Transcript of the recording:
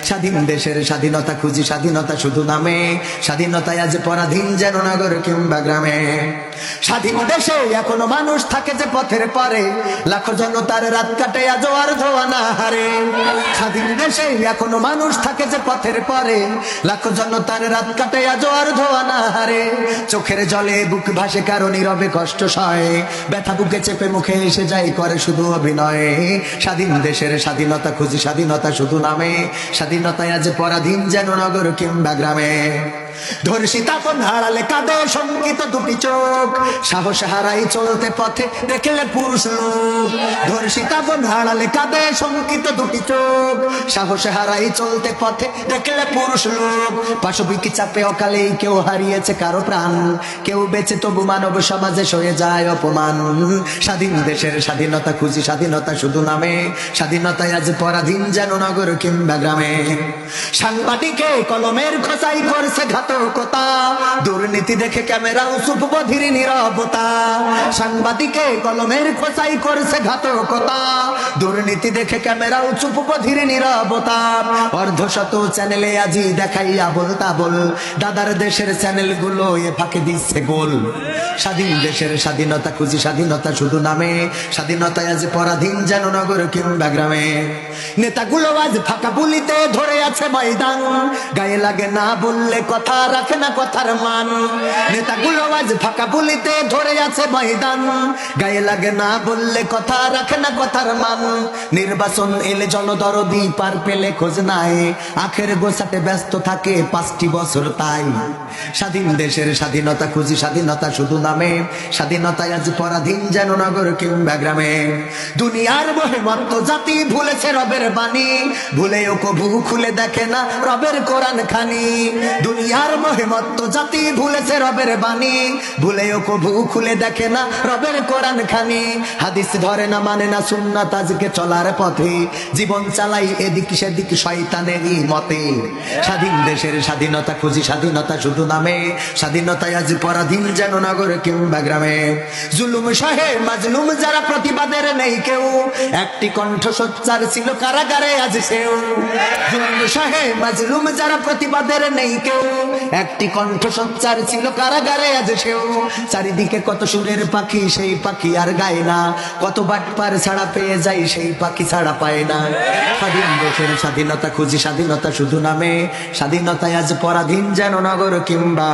স্বাধীন দেশের স্বাধীনতা খুঁজি, স্বাধীনতা শুধু নামে, স্বাধীনতায় আজ পরাধীন যেন নগর কিংবা গ্রামে। স্বাধীন দেশে এখনো মানুষ থাকে যে পথের পারে, লাখো জনতার রাত কাটে আজ আর ধোয়া না হারে। স্বাধীন দেশে এখনো মানুষ থাকে যে পথের পারে, লাখো জনতার রাত কাটে আজ আর ধোয়া না হারে। চোখের জলে বুক ভাসে কারো নীরবে কষ্ট সয়, ব্যথা বুকে চেপে মুখে এসে যায় করে শুধু অভিনয়। স্বাধীন দেশের স্বাধীনতা খুঁজি, স্বাধীনতা শুধু নামে, স্বাধীনতায় আজ পরাধীন যেন নগর কিংবা গ্রামে। ধর্ষিতা কোন হারালে কাঁদে শঙ্কিত দুটি চোখ, সাহস হারাই চলতে পথে দেখলে পুরুষ লোক। ধর্ষিতা কোন হারালে কাঁদে শঙ্কিত দুটি চোখ, সাহস হারাই চলতে পথে দেখলে পুরুষ লোক। পাশবিকি চাপে অকালেই কেউ হারিয়েছে কারো প্রাণ, কেউ বেঁচে তবু মানব সমাজে সয়ে যায় অপমান। স্বাধীন দেশের স্বাধীনতা খুঁজি, স্বাধীনতা শুধু নামে, স্বাধীনতায় আজ পরাধীন যেন নগর কিংবা গ্রামে। সাংবাদিকে কলমের খোঁচাই করছে ঘাতকতা, দুর্নীতি দেখে ক্যামেরাও চুপ বধির নীরবতা। সাংবাদিকে কলমের খোঁচাই করছে ঘাতকতা, দুর্নীতি দেখে ক্যামেরাও চুপ বধির নীরবতা। অর্ধশত চ্যানেলে আজি দেখাই আবল তাবল, দাদার দেশের চ্যানেল গুলো এ ফাঁকে দিচ্ছে গোল। স্বাধীন দেশের স্বাধীনতা খুঁজি, স্বাধীনতা শুধু নামে, স্বাধীনতায় আজ পরাধীন যেন নগর কিংবা গ্রামে। নেতাগুলো আজ ফাঁকা বুলিতে ধরে আছে ময়দান, গায়ে লাগে না বললে কথা রাখে না কথার মান। নেতাগুলো আজ ফাঁকা বুলিতে ধরে আছে ময়দান, গায়ে লাগে না বললে কথা রাখে না কথার মান। নির্বাচন এলে জনদরদি পার পেলে খোঁজ নাই, আখের গোছাতে ব্যস্ত থাকে 5টি বছর তাই। স্বাধীন দেশের স্বাধীনতা খুঁজি, স্বাধীনতা শুধু নামে, স্বাধীনতায় আজ পরাধীন যেন নগর কিংবা গ্রামে। দুনিয়ার মহিমত্ব জাতি ভুলেছে রবের বাণী, ভুলেও কবু খুলে দেখে না রবের কোরআন খানি। দুনিয়ার মহিমত্ব জাতি ভুলেছে রবের বাণী, ভুলেও কবু খুলে দেখে না রবের কোরআন খানি। হাদিস ধরে না মানে না সুন্নাত আজকে চলার পথে, জীবন চালাই এদিক সেদিক শয়তানেরই মতে। স্বাধীন দেশের স্বাধীনতা খুঁজি, স্বাধীনতা শুধু নামে, স্বাধীনতায় আজ পরাধীন যেন নগর কিংবা গ্রামে। জুলুম সহে মাজলুম যারা প্রতিবাদের নেই কেউ, একটি কণ্ঠ সোচ্চার ছিল কারাগারে আজ সেও। জুলুম সহে মাজলুম যারা প্রতিবাদের নেই কেউ, একটি কণ্ঠ সোচ্চার ছিল কারাগারে আজ সেও। চারিদিকে কত সুরের পাখি, সেই পাখি আর গায় না, কত বাটপার ছাড়া পেয়ে যায়, সেই পাখি ছাড়া পায় না। স্বাধীন দেশের স্বাধীনতা খুঁজি, স্বাধীনতা শুধু নামে, স্বাধীনতায় আজ পরাধীন যেন নগর কিংবা